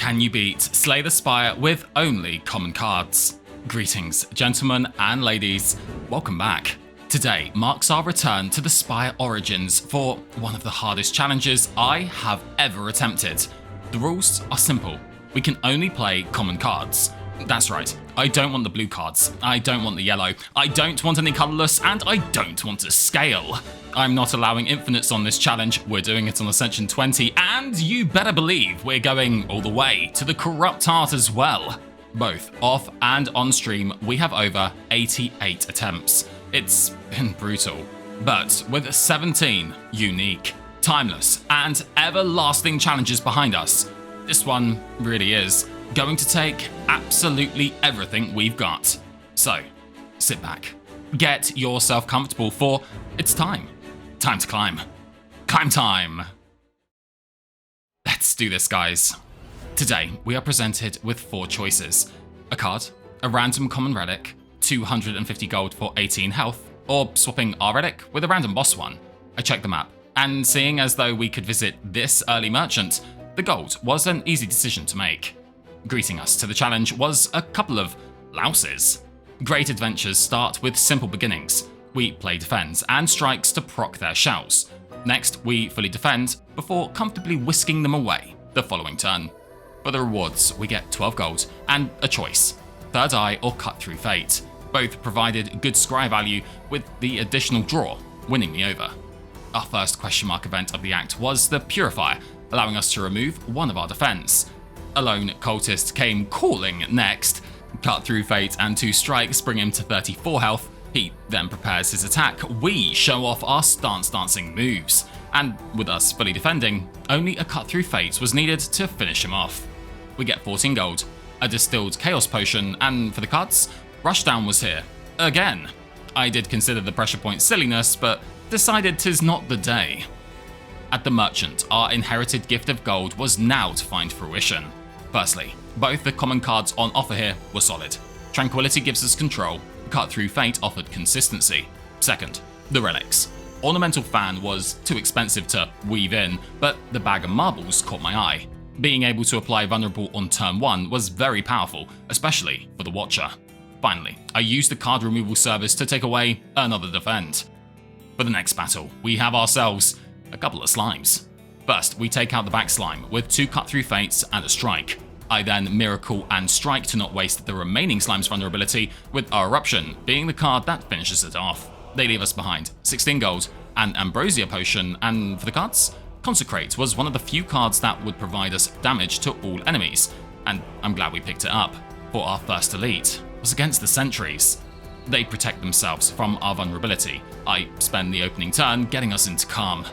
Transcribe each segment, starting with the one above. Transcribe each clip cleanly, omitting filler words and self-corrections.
Can you beat Slay the Spire with only common cards? Greetings, gentlemen and ladies. Welcome back. Today marks our return to the Spire Origins for one of the hardest challenges I have ever attempted. The rules are simple. We can only play common cards. That's right, I don't want the blue cards, I don't want the yellow, I don't want any colourless, and I don't want to scale. I'm not allowing infinites on this challenge, we're doing it on Ascension 20, and you better believe we're going all the way to the Corrupt Heart as well. Both off and on stream, we have over 88 attempts. It's been brutal, but with 17 unique, timeless, and everlasting challenges behind us, this one really is going to take absolutely everything we've got. So, sit back, get yourself comfortable, for it's time. Time to climb. Climb time! Let's do this, guys. Today, we are presented with 4 choices. A card, a random common relic, 250 gold for 18 health, or swapping our relic with a random boss one. I checked the map, and seeing as though we could visit this early merchant, the gold was an easy decision to make. Greeting us to the challenge was a couple of louses. Great adventures start with simple beginnings. We play defends and strikes to proc their shells. Next, we fully defend before comfortably whisking them away the following turn. For the rewards, we get 12 gold and a choice, Third Eye or Cut Through Fate. Both provided good scry value, with the additional draw winning me over. Our first question mark event of the act was the Purifier, allowing us to remove one of our defense. A lone cultist came calling next. Cut Through Fate and 2 strikes bring him to 34 health. He then prepares his attack. We show off our stance dancing moves, and with us fully defending, only a Cut Through Fate was needed to finish him off. We get 14 gold, a distilled chaos potion, and for the cards, Rushdown was here again. I did consider the pressure point silliness, but decided 'tis not the day. At the merchant, our inherited gift of gold was now to find fruition. Firstly, both the common cards on offer here were solid. Tranquility gives us control, Cut Through Fate offered consistency. Second, the relics. Ornamental Fan was too expensive to weave in, but the Bag of Marbles caught my eye. Being able to apply Vulnerable on turn 1 was very powerful, especially for the Watcher. Finally, I used the card removal service to take away another defend. For the next battle, we have ourselves a couple of slimes. First, we take out the back slime with 2 Cut Through Fates and a strike. I then Miracle and Strike to not waste the remaining slime's vulnerability, with our Eruption being the card that finishes it off. They leave us behind 16 gold, an Ambrosia Potion, and for the cards, Consecrate was one of the few cards that would provide us damage to all enemies, and I'm glad we picked it up, for our first elite was against the sentries. They protect themselves from our vulnerability. I spend the opening turn getting us into calm.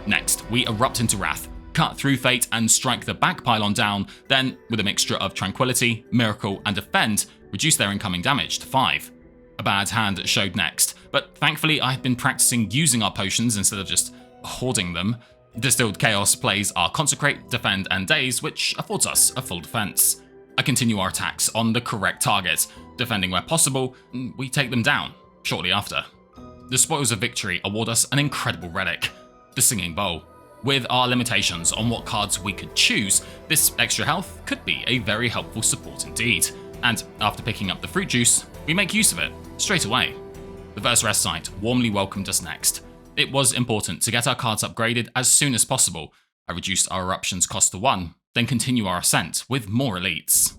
Next, we erupt into Wrath, Cut Through Fate and strike the back pylon down, then with a mixture of Tranquility, Miracle and Defend, reduce their incoming damage to 5. A bad hand showed next, but thankfully I had been practicing using our potions instead of just hoarding them. Distilled Chaos plays our Consecrate, Defend and Daze, which affords us a full defense. I continue our attacks on the correct target, defending where possible, we take them down shortly after. The Spoils of Victory award us an incredible relic, the Singing Bowl. With our limitations on what cards we could choose, this extra health could be a very helpful support indeed, and after picking up the fruit juice, we make use of it straight away. The first rest site warmly welcomed us next. It was important to get our cards upgraded as soon as possible. I reduced our eruptions cost to 1, then continue our ascent with more elites.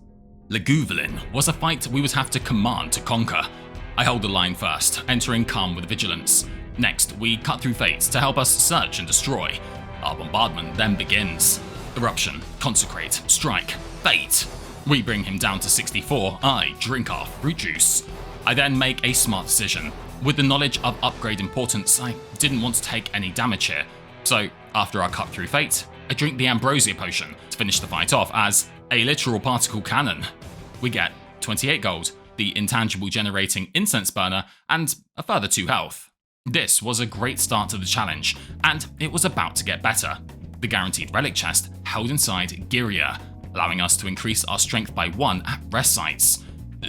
Leguvulin was a fight we would have to command to conquer. I hold the line first, entering calm with vigilance. Next, we Cut Through Fate to help us search and destroy. Our bombardment then begins. Eruption, Consecrate, Strike, Fate. We bring him down to 64, I drink our fruit juice. I then make a smart decision. With the knowledge of upgrade importance, I didn't want to take any damage here. So, after our Cut Through Fate, I drink the Ambrosia Potion to finish the fight off as a literal particle cannon. We get 28 gold, the intangible generating incense burner, and a further 2 health. This was a great start to the challenge, and it was about to get better. The guaranteed relic chest held inside Giria, allowing us to increase our strength by 1 at rest sites.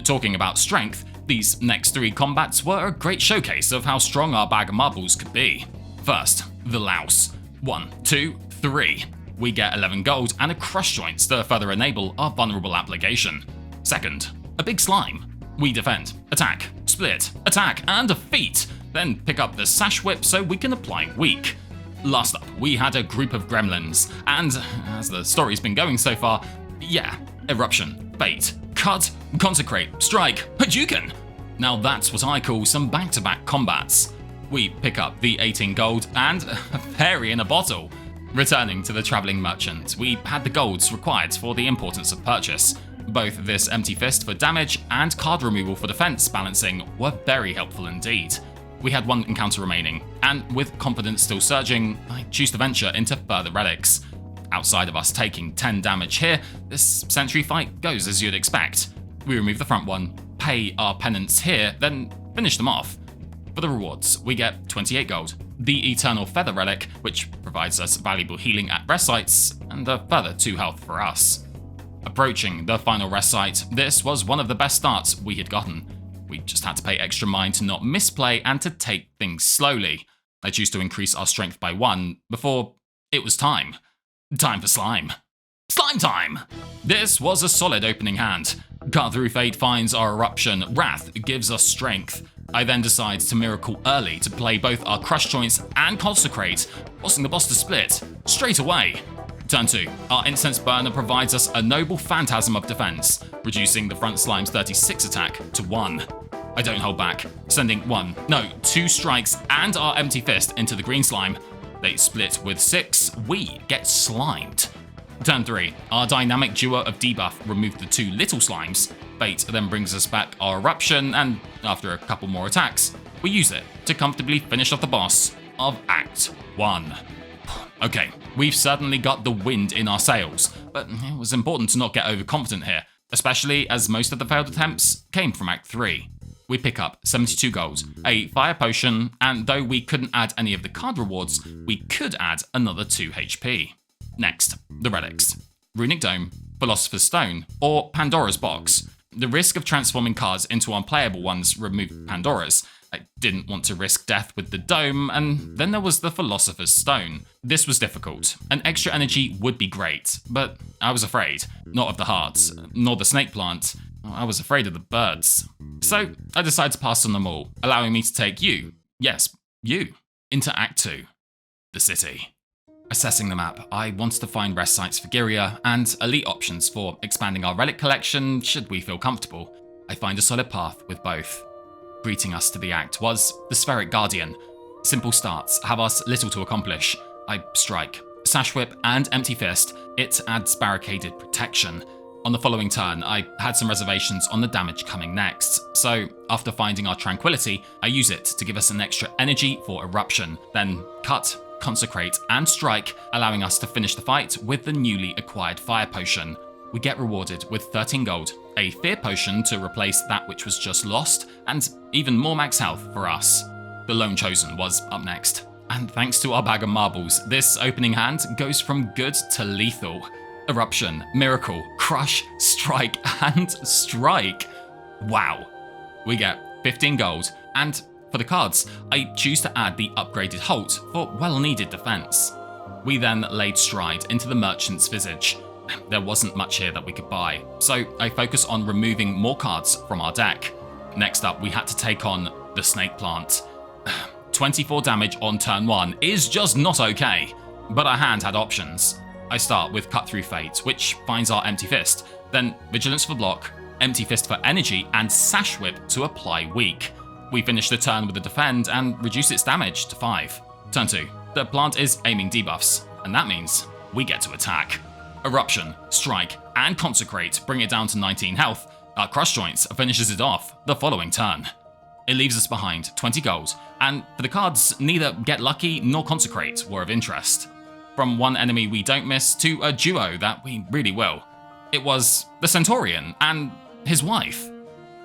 Talking about strength, these next 3 combats were a great showcase of how strong our Bag of Marbles could be. First, the Louse. 1, 2, 3. We get 11 gold and a Crush Joints to further enable our vulnerable application. Second, a big slime. We defend, attack, split, attack, and defeat, then pick up the Sash Whip so we can apply Weak. Last up, we had a group of gremlins, and as the story's been going so far, yeah, Eruption, Fate, Cut, Consecrate, Strike, Hadouken! Now that's what I call some back-to-back combats. We pick up the 18 gold and a fairy in a bottle. Returning to the travelling merchant, we had the golds required for the importance of purchase. Both this Empty Fist for damage and card removal for defense balancing were very helpful indeed. We had one encounter remaining, and with confidence still surging, I choose to venture into further relics. Outside of us taking 10 damage here, this sentry fight goes as you'd expect. We remove the front one, pay our penance here, then finish them off. For the rewards, we get 28 gold, the Eternal Feather Relic, which provides us valuable healing at rest sites, and a further 2 health for us. Approaching the final rest site, this was one of the best starts we had gotten. We just had to pay extra mind to not misplay and to take things slowly. I choose to increase our strength by 1 before it was time. Time for slime. Slime time! This was a solid opening hand. Cut Through Fate finds our Eruption, Wrath gives us strength. I then decide to Miracle early to play both our Crush Joints and Consecrate, forcing the boss to split straight away. Turn 2, our Incense Burner provides us a noble Phantasm of defense, reducing the front slime's 36 attack to 1. I don't hold back, sending 2 strikes and our Empty Fist into the green slime. They split with 6, we get slimed. Turn 3, our dynamic duo of debuff removed the 2 little slimes. Fate then brings us back our Eruption, and after a couple more attacks, we use it to comfortably finish off the boss of Act 1. Okay, we've certainly got the wind in our sails, but it was important to not get overconfident here, especially as most of the failed attempts came from Act 3. We pick up 72 gold, a fire potion, and though we couldn't add any of the card rewards, we could add another 2 HP. Next, the relics. Runic Dome, Philosopher's Stone, or Pandora's Box. The risk of transforming cards into unplayable ones removed Pandora's. I didn't want to risk death with the Dome, and then there was the Philosopher's Stone. This was difficult. An extra energy would be great, but I was afraid. Not of the hearts, nor the snake plant. I was afraid of the birds. So I decided to pass on them all, allowing me to take you, yes, you, into Act 2, the city. Assessing the map, I wanted to find rest sites for Gyria and elite options for expanding our relic collection should we feel comfortable. I find a solid path with both. Greeting us to the act was the Spheric Guardian. Simple starts have us little to accomplish. I strike, Sash Whip and Empty Fist. It adds barricaded protection. On the following turn, I had some reservations on the damage coming next, so after finding our Tranquility, I use it to give us an extra energy for Eruption, then Cut, Consecrate, and Strike, allowing us to finish the fight with the newly acquired Fire Potion. We get rewarded with 13 gold, a Fear Potion to replace that which was just lost, and even more max health for us. The Lone Chosen was up next, and thanks to our bag of marbles, this opening hand goes from good to lethal. Eruption, Miracle, Crush, Strike, and Strike. Wow. We get 15 gold, and for the cards, I choose to add the upgraded Halt for well-needed defense. We then laid stride into the merchant's visage. There wasn't much here that we could buy, so I focus on removing more cards from our deck. Next up, we had to take on the Snake Plant. 24 damage on turn 1 is just not okay, but our hand had options. I start with Cut Through Fate, which finds our Empty Fist, then Vigilance for block, Empty Fist for energy, and Sash Whip to apply weak. We finish the turn with a defend and reduce its damage to 5. Turn 2. The plant is aiming debuffs, and that means we get to attack. Eruption, Strike, and Consecrate bring it down to 19 health. Our Crush Joints finishes it off the following turn. It leaves us behind 20 gold, and for the cards, neither Get Lucky nor Consecrate were of interest. From one enemy we don't miss to a duo that we really will. It was the Centaurian and his wife.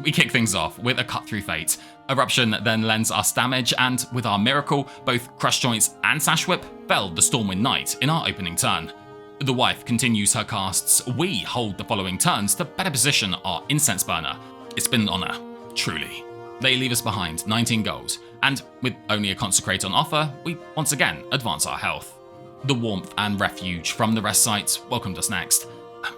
We kick things off with a Cut Through Fate. Eruption then lends us damage, and with our Miracle, both Crush Joints and Sash Whip felled the Stormwind Knight in our opening turn. The wife continues her casts. We hold the following turns to better position our Incense Burner. It's been an honour, truly. They leave us behind 19 gold, and with only a Consecrate on offer, we once again advance our health. The warmth and refuge from the rest site welcomed us next.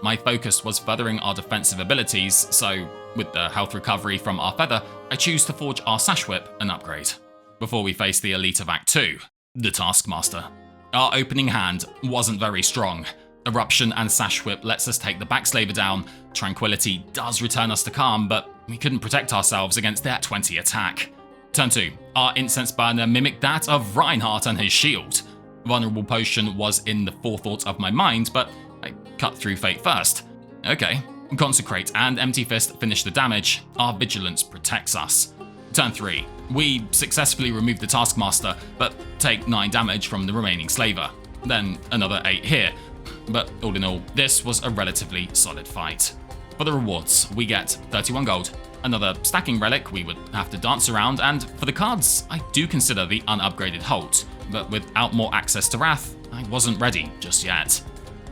My focus was furthering our defensive abilities, so with the health recovery from our feather, I choose to forge our Sash Whip an upgrade. Before we face the elite of Act 2, the Taskmaster. Our opening hand wasn't very strong. Eruption and Sash Whip lets us take the Backslaver down. Tranquility does return us to calm, but we couldn't protect ourselves against their 20 attack. Turn 2, our Incense Burner mimicked that of Reinhardt and his shield. Vulnerable Potion was in the forethought of my mind, but I cut through fate first. Okay. Consecrate and Empty Fist finish the damage. Our Vigilance protects us. Turn 3. We successfully remove the Taskmaster, but take 9 damage from the remaining Slaver. Then another 8 here. But all in all, this was a relatively solid fight. For the rewards, we get 31 gold, another stacking relic we would have to dance around, and for the cards, I do consider the unupgraded Holt, but without more access to Wrath, I wasn't ready just yet.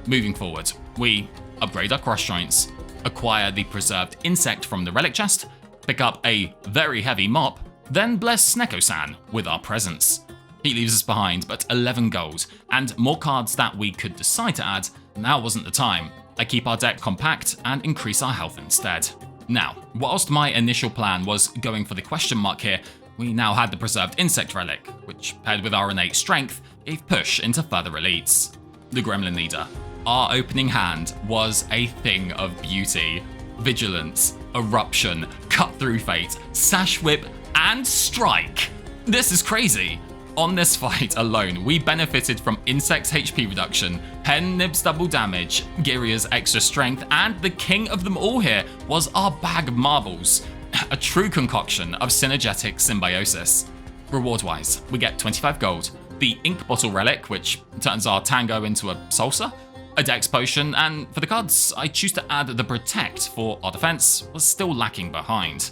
Moving forward, we upgrade our cross joints, acquire the preserved insect from the relic chest, pick up a very heavy mop, then bless Sneko-san with our presence. He leaves us behind but 11 gold, and more cards that we could decide to add. Now wasn't the time. I keep our deck compact and increase our health instead. Now, whilst my initial plan was going for the question mark here, we now had the preserved insect relic, which paired with our innate strength, gave push into further elites. The Gremlin Leader. Our opening hand was a thing of beauty. Vigilance, Eruption, Cut Through Fate, Sash Whip, and Strike. This is crazy. On this fight alone, we benefited from Insect's HP reduction, Hen Nib's double damage, Giria's extra strength, and the king of them all here was our bag of marbles. A true concoction of synergetic symbiosis. Reward-wise, we get 25 gold, the Ink Bottle Relic, which turns our Tango into a Salsa, a Dex Potion, and for the cards, I choose to add the Protect for our defense was still lacking behind.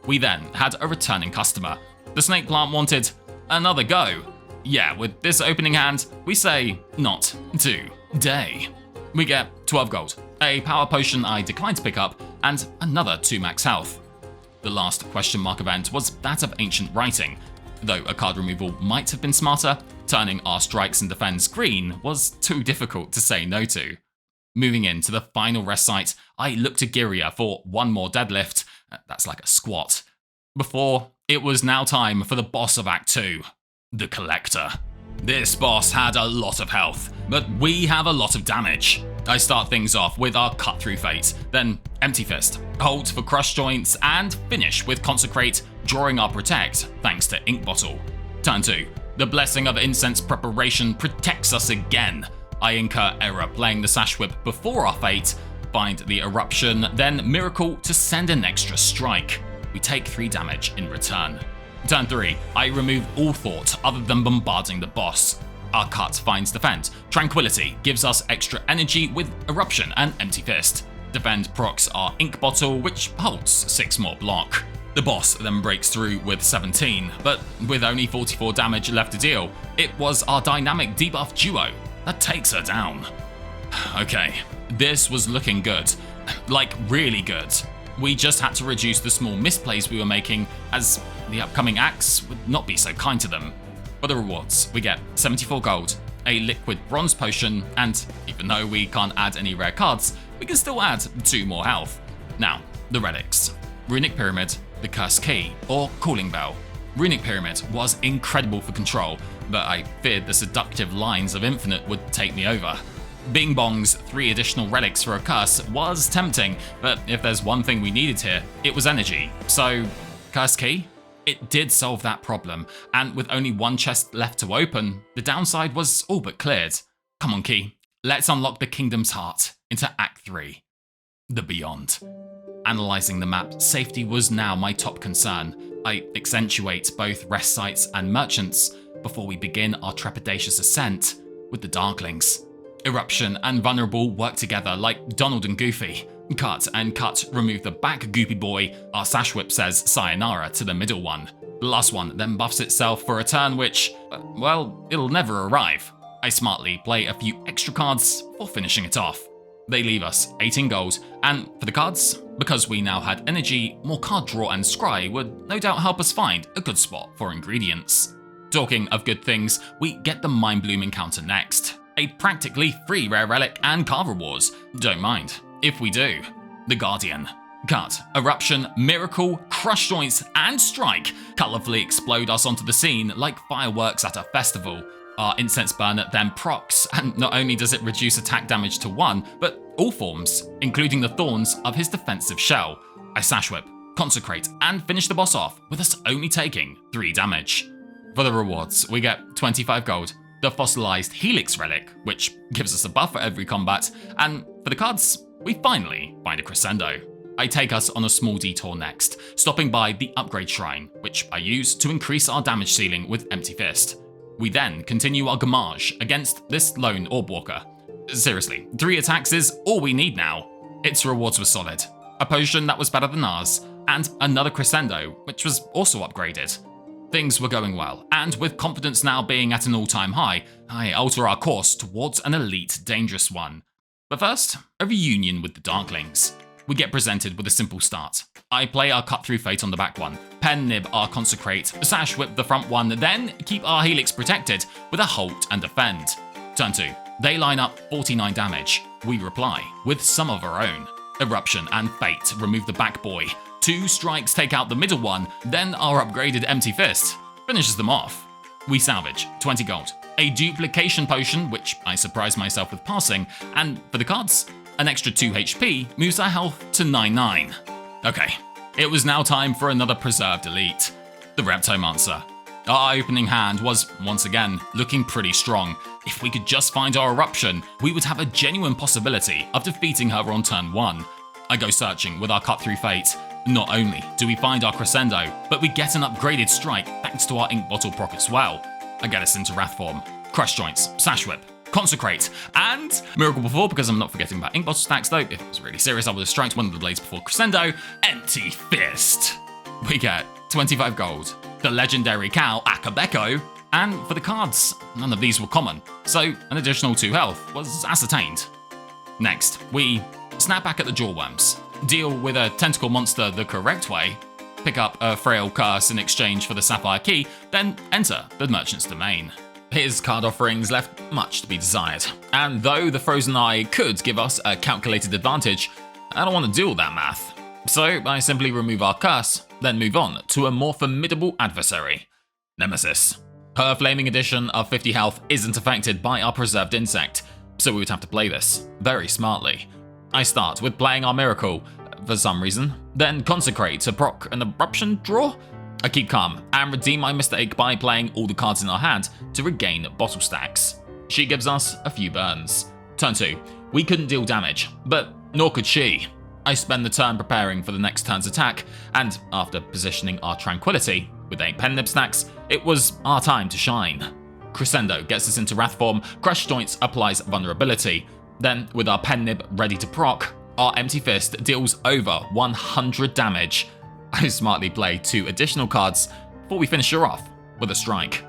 We then had a returning customer. The Snake Plant wanted another go. Yeah, with this opening hand, we say not today. We get 12 gold, a Power Potion I declined to pick up, and another 2 max health. The last question mark event was that of Ancient Writing. Though a card removal might have been smarter, turning our strikes and defense green was too difficult to say no to. Moving into the final rest site, I looked to Giria for one more deadlift, that's like a squat. Before, it was now time for the boss of Act 2, the Collector. This boss had a lot of health, but we have a lot of damage. I start things off with our Cut Through Fate, then Empty Fist, hold for Crush Joints, and finish with Consecrate, drawing our Protect thanks to Ink Bottle. Turn 2. The Blessing of Incense Preparation protects us again. I incur error playing the Sash Whip before our fate, find the Eruption, then Miracle to send an extra strike. We take 3 damage in return. Turn 3. I remove all thought other than bombarding the boss. Our cut finds Defend. Tranquility gives us extra energy with Eruption and Empty Fist. Defend procs our Ink Bottle, which holds 6 more block. The boss then breaks through with 17, but with only 44 damage left to deal, it was our dynamic debuff duo that takes her down. Okay, this was looking good. Like, really good. We just had to reduce the small misplays we were making, as the upcoming acts would not be so kind to them. For the rewards, we get 74 gold, a liquid bronze potion, and even though we can't add any rare cards, we can still add 2 more health. Now, the relics. Runic Pyramid, the Cursed Key, or Calling Bell. Runic Pyramid was incredible for control, but I feared the seductive lines of Infinite would take me over. Bing Bong's 3 additional relics for a curse was tempting, but if there's one thing we needed here, it was energy. So, Cursed Key? It did solve that problem, and with only 1 chest left to open, the downside was all but cleared. Come on, Key, let's unlock the Kingdom's Heart into Act 3. The Beyond. Analysing the map, safety was now my top concern. I accentuate both rest sites and merchants before we begin our trepidatious ascent with the Darklings. Eruption and Vulnerable work together like Donald and Goofy. Cut and Cut remove the back Goopy boy. Our Sash Whip says sayonara to the middle one. The last one then buffs itself for a turn which, well, it'll never arrive. I smartly play a few extra cards before finishing it off. They leave us 18 gold, and for the cards, because we now had energy, more card draw and scry would no doubt help us find a good spot for ingredients. Talking of good things, we get the Mind Bloom encounter next. a practically free rare relic and card rewards. Don't mind if we do. The Guardian. Cut, Eruption, Miracle, Crush Joints, and Strike colourfully explode us onto the scene like fireworks at a festival. Our Incense Burner then procs, and not only does it reduce attack damage to 1, but all forms, including the thorns of his defensive shell. I Sash Whip, Consecrate, and finish the boss off with us only taking 3 damage. For the rewards, we get 25 gold, the Fossilized Helix Relic, which gives us a buff for every combat, and for the cards, we finally find a Crescendo. I take us on a small detour next, stopping by the Upgrade Shrine, which I use to increase our damage ceiling with Empty Fist. We then continue our Gamage against this lone Orb Walker. Seriously, 3 attacks is all we need now. Its rewards were solid, a potion that was better than ours, and another Crescendo, which was also upgraded. Things were going well, and with confidence now being at an all-time high, I alter our course towards an elite dangerous one. But first, a reunion with the Darklings. We get presented with a simple start. I play our Cut Through Fate on the back one, Pen Nib our Consecrate, Sash Whip the front one, then keep our Helix protected with a Halt and Defend. Turn 2. They line up 49 damage. We reply with some of our own. Eruption and Fate remove the back boy. 2 strikes take out the middle one, then our upgraded Empty Fist finishes them off. We salvage 20 gold, a Duplication Potion, which I surprise myself with passing, and for the cards, an extra 2 HP moves our health to 99. Okay, it was now time for another Preserved Elite, the Reptomancer. Our opening hand was, once again, looking pretty strong. If we could just find our Eruption, we would have a genuine possibility of defeating her on turn 1. I go searching with our Cut Through Fate. Not only do we find our Crescendo, but we get an upgraded Strike thanks to our Ink Bottle proc as well. I get us into Wrath form, Crush Joints, Sash Whip, Consecrate, and Miracle before, because I'm not forgetting about Ink Bottle stacks though. If it was really serious, I would have striked one of the blades before Crescendo. Empty Fist. We get 25 gold, the legendary cow Akabeko, and for the cards, none of these were common, so an additional 2 health was ascertained. Next, we snap back at the Jawworms, deal with a tentacle monster the correct way, pick up a frail curse in exchange for the Sapphire Key, then enter the Merchant's Domain. His card offerings left much to be desired, and though the Frozen Eye could give us a calculated advantage, I don't want to do all that math. So I simply remove our curse, then move on to a more formidable adversary, Nemesis. Her Flaming Edition of 50 health isn't affected by our Preserved Insect, so we would have to play this very smartly. I start with playing our Miracle, for some reason, then Consecrate to proc an Eruption draw. I keep calm and redeem my mistake by playing all the cards in our hand to regain bottle stacks. She gives us a few burns. Turn 2. We couldn't deal damage, but nor could she. I spend the turn preparing for the next turn's attack, and after positioning our Tranquility with 8 Pen Nib stacks, it was our time to shine. Crescendo gets us into Wrath form, Crush Joints applies Vulnerability. Then, with our Pen Nib ready to proc, our Empty Fist deals over 100 damage. I smartly play 2 additional cards before we finish her off with a Strike.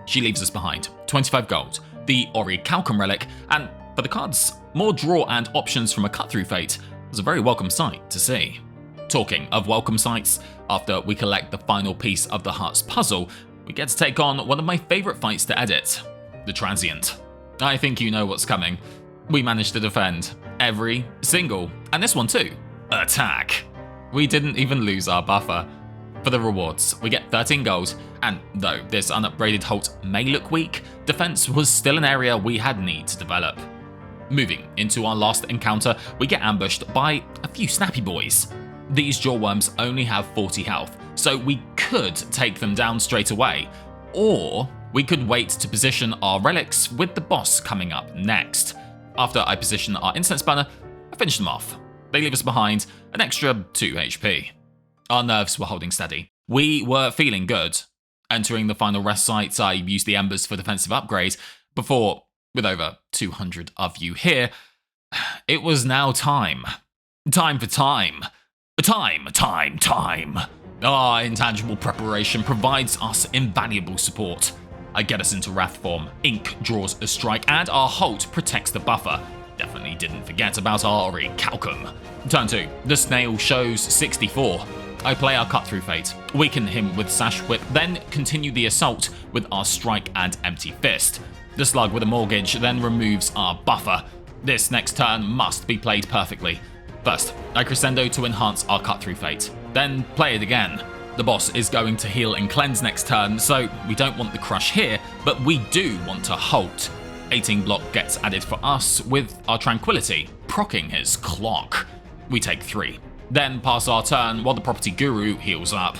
She leaves us behind 25 gold, the Orichalcum Relic, and for the cards, more draw and options from a Cut Through Fate was a very welcome sight to see. Talking of welcome sights, after we collect the final piece of the Heart's puzzle, we get to take on one of my favourite fights to edit, the Transient. I think you know what's coming. We managed to defend every single, and this one too, attack. We didn't even lose our buffer. For the rewards, we get 13 gold, and though this unupgraded Halt may look weak, defense was still an area we had need to develop. Moving into our last encounter, we get ambushed by a few snappy boys. These Jawworms only have 40 health, so we could take them down straight away, or we could wait to position our relics with the boss coming up next. After I position our Incense Burner, I finish them off. They leave us behind an extra 2 HP. Our nerves were holding steady. We were feeling good. Entering the final rest site, I used the Embers for defensive upgrade before, with over 200 of you here, it was now time. Time for time. Time. Our intangible preparation provides us invaluable support. I get us into Wrath form, Ink draws a Strike, and our Halt protects the buffer. Definitely didn't forget about our Orichalcum. Turn 2. The Snail shows 64. I play our Cut Through Fate, weaken him with Sash Whip, then continue the assault with our Strike and Empty Fist. The slug with a mortgage then removes our buffer. This next turn must be played perfectly. First, I crescendo to enhance our cut through fate, then play it again. The boss is going to heal and cleanse next turn, so we don't want the crush here, but we do want to halt. 18 block gets added for us with our tranquility, proccing his clock. We take 3, then pass our turn while the property guru heals up.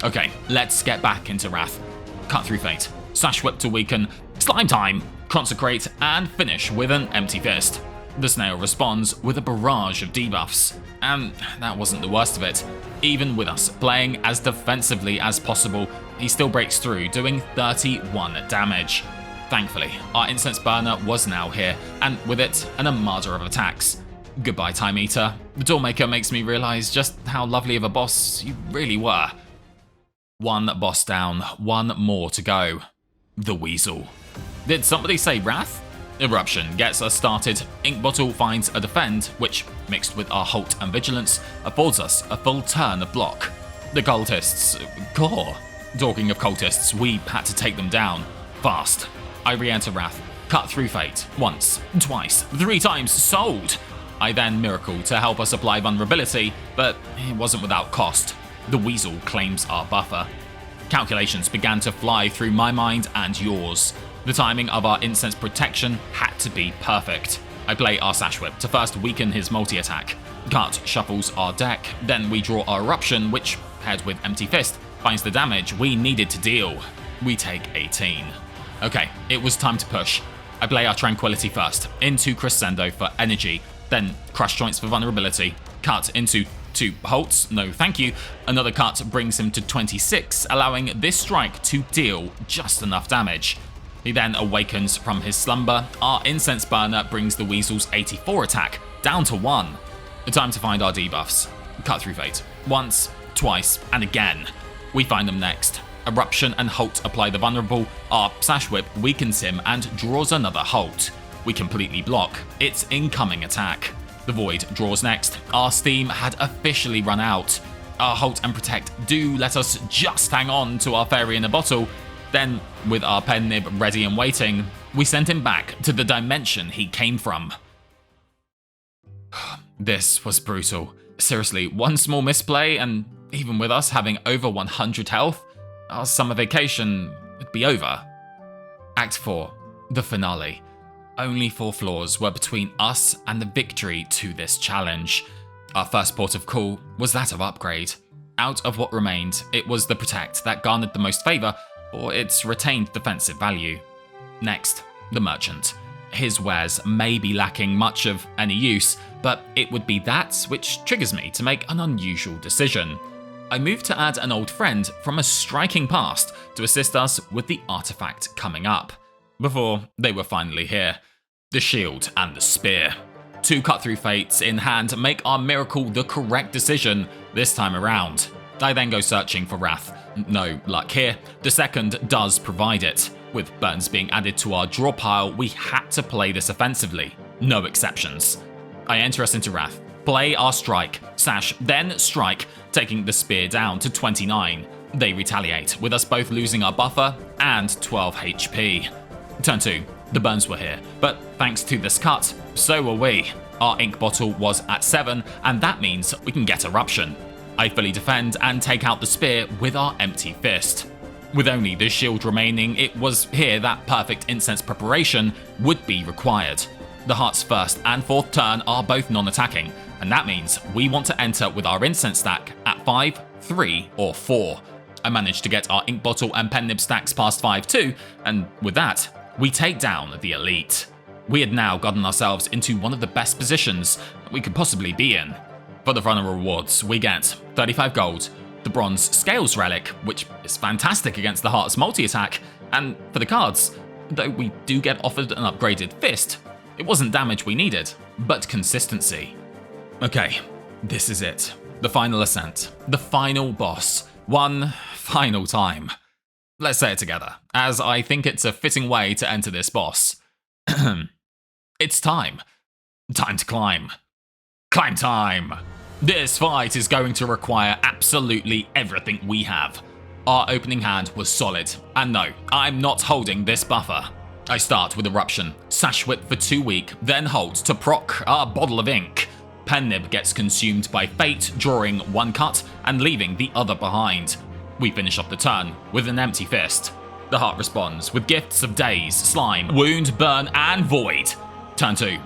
Okay, let's get back into Wrath. Cut through fate, Sash Whip to weaken, slime time, consecrate, and finish with an empty fist. The snail responds with a barrage of debuffs, and that wasn't the worst of it. Even with us playing as defensively as possible, he still breaks through, doing 31 damage. Thankfully, our incense burner was now here, and with it, an armada of attacks. Goodbye, Time Eater. The Doormaker makes me realize just how lovely of a boss you really were. One boss down, one more to go. The Weasel. Did somebody say Wrath? Eruption gets us started. Ink Bottle finds a defend, which, mixed with our halt and vigilance, affords us a full turn of block. The cultists, gore. Talking of cultists, we had to take them down fast. I re-enter Wrath, cut through fate, once, twice, 3 times, sold. I then miracle to help us apply vulnerability, but it wasn't without cost. The Weasel claims our buffer. Calculations began to fly through my mind and yours. The timing of our incense protection had to be perfect. I play our Sash Whip to first weaken his multi-attack. Cut shuffles our deck, then we draw our Eruption, which, paired with Empty Fist, finds the damage we needed to deal. We take 18. Okay, it was time to push. I play our Tranquility first, into Crescendo for energy, then Crush Joints for vulnerability, cut into 2 halts, no thank you. Another cut brings him to 26, allowing this strike to deal just enough damage. He then awakens from his slumber. Our Incense Burner brings the Weasel's 84 attack down to 1. Time to find our debuffs. Cut through fate. Once, twice, and again. We find them next. Eruption and Halt apply the vulnerable. Our Sash Whip weakens him and draws another Halt. We completely block its incoming attack. The Void draws next. Our steam had officially run out. Our Halt and Protect do let us just hang on to our fairy in a bottle. Then, with our pen nib ready and waiting, we sent him back to the dimension he came from. This was brutal. Seriously, one small misplay, and even with us having over 100 health, our summer vacation would be over. Act 4, the finale. Only 4 floors were between us and the victory to this challenge. Our first port of call was that of upgrade. Out of what remained, it was the Protect that garnered the most favour for its retained defensive value. Next, the Merchant. His wares may be lacking much of any use, but it would be that which triggers me to make an unusual decision. I moved to add an old friend from a striking past to assist us with the artifact coming up. Before they were finally here. The Shield and the Spear. 2 cut-through fates in hand make our miracle the correct decision this time around. I then go searching for Wrath. No luck here. The second does provide it. With Burns being added to our draw pile, we had to play this offensively. No exceptions. I enter us into Wrath. Play our strike, Sash, then strike, taking the Spear down to 29. They retaliate, with us both losing our buffer and 12 HP. Turn 2. The Burns were here, but thanks to this cut, so were we. Our Ink Bottle was at 7, and that means we can get Eruption. I fully defend and take out the Spear with our Empty Fist. With only the shield remaining, it was here that perfect incense preparation would be required. The Heart's first and fourth turn are both non-attacking, and that means we want to enter with our incense stack at 5, 3, or 4. I managed to get our Ink Bottle and Pen Nib stacks past 5 too, and with that, we take down the Elite. We had now gotten ourselves into one of the best positions we could possibly be in. For the final rewards, we get 35 gold, the Bronze Scales Relic, which is fantastic against the Heart's multi-attack, and for the cards, though we do get offered an upgraded Fist, it wasn't damage we needed, but consistency. Okay, this is it. The final ascent. The final boss. One final time. Let's say it together, as I think it's a fitting way to enter this boss. It's time. Time to climb. Climb time! This fight is going to require absolutely everything we have. Our opening hand was solid, and no, I'm not holding this buffer. I start with Eruption, Sash Whip for 2 week, then Halt to proc our bottle of ink. Pen Nib gets consumed by Fate, drawing 1 cut and leaving the other behind. We finish off the turn with an Empty Fist. The Heart responds with Gifts of Daze, Slime, Wound, Burn, and Void. Turn 2.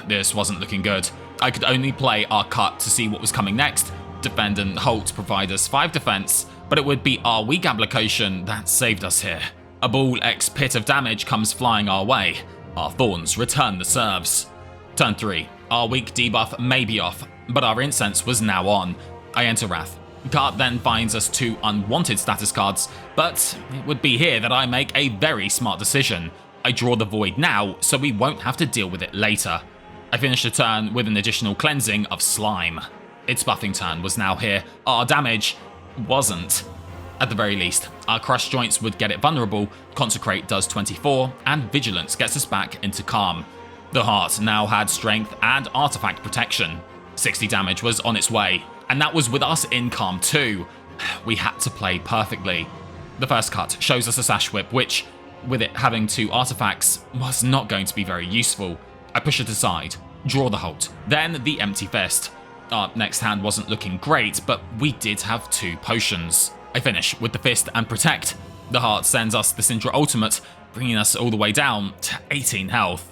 This wasn't looking good. I could only play our cut to see what was coming next. Defend and Halt provide us 5 defense, but it would be our weak application that saved us here. A Ball X Pit of damage comes flying our way. Our Thorns return the serves. Turn 3. Our weak debuff may be off, but our Incense was now on. I enter Wrath. Card then finds us 2 unwanted status cards, but it would be here that I make a very smart decision. I draw the Void now, so we won't have to deal with it later. I finish the turn with an additional cleansing of Slime. Its buffing turn was now here. Our damage wasn't. At the very least, our Crush Joints would get it vulnerable, Consecrate does 24, and Vigilance gets us back into Calm. The Heart now had Strength and Artifact Protection. 60 damage was on its way, and that was with us in Calm too. We had to play perfectly. The first cut shows us a Sash Whip, which, with it having 2 artifacts, was not going to be very useful. I push it aside, draw the Halt, then the Empty Fist. Our next hand wasn't looking great, but we did have 2 potions. I finish with the Fist and Protect. The Heart sends us the Syndra Ultimate, bringing us all the way down to 18 health.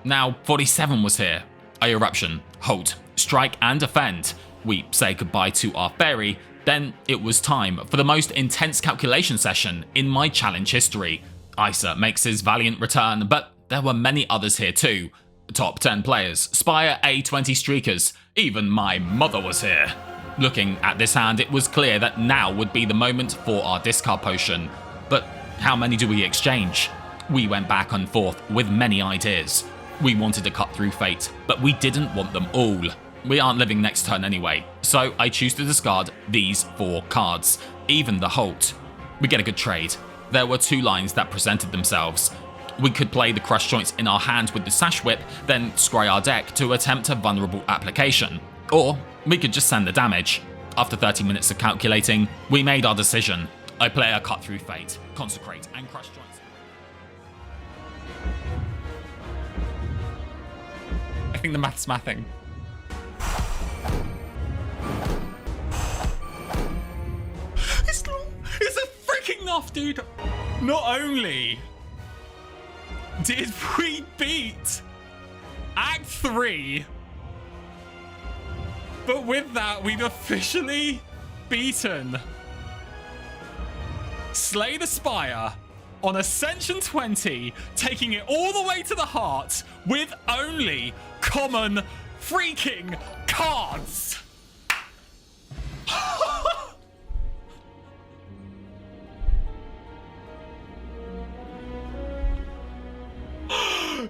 Now 47 was here. I Eruption, Halt, Strike and Defend. We say goodbye to our Fairy, then it was time for the most intense calculation session in my challenge history. Isa makes his valiant return, but there were many others here too. Top 10 players, Spire A20 streakers, even my mother was here. Looking at this hand, it was clear that now would be the moment for our discard potion. But how many do we exchange? We went back and forth with many ideas. We wanted to cut through Fate, but we didn't want them all. We aren't living next turn anyway, so I choose to discard these 4 cards, even the Halt. We get a good trade. There were 2 lines that presented themselves. We could play the Crush Joints in our hand with the Sash Whip, then scry our deck to attempt a vulnerable application. Or we could just send the damage. After 30 minutes of calculating, we made our decision. I play a Cut Through Fate, Consecrate, and Crush Joints. I think the math's mathing. It's a freaking enough, dude. Not only did we beat Act 3, but with that, we've officially beaten Slay the Spire on Ascension 20, taking it all the way to the heart with only common freaking cards.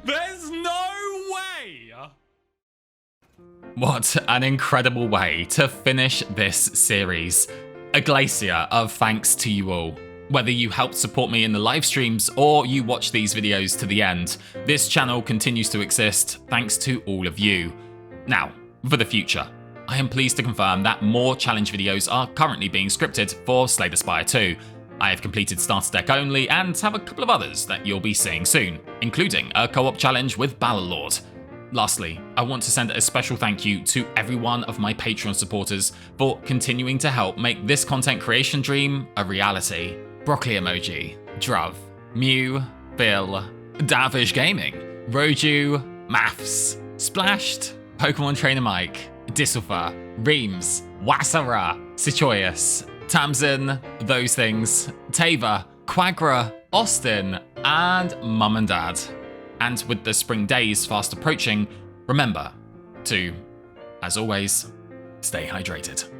There's no way! What an incredible way to finish this series. A glacier of thanks to you all. Whether you helped support me in the live streams or you watch these videos to the end, this channel continues to exist thanks to all of you. Now, for the future, I am pleased to confirm that more challenge videos are currently being scripted for Slay the Spire 2. I have completed starter deck only and have a couple of others that you'll be seeing soon, including a co-op challenge with Balorlord. Lastly, I want to send a special thank you to every one of my Patreon supporters for continuing to help make this content creation dream a reality. Broccoli Emoji, Druv, Mew, Bill, Davish Gaming, Roju, Maths, Splashed, Pokemon Trainer Mike, Dissulfa, Reams, Wasara, Sichoyus, Tamsin, Those Things, Tava, Quagra, Austin, and Mum and Dad. And with the spring days fast approaching, remember to, as always, stay hydrated.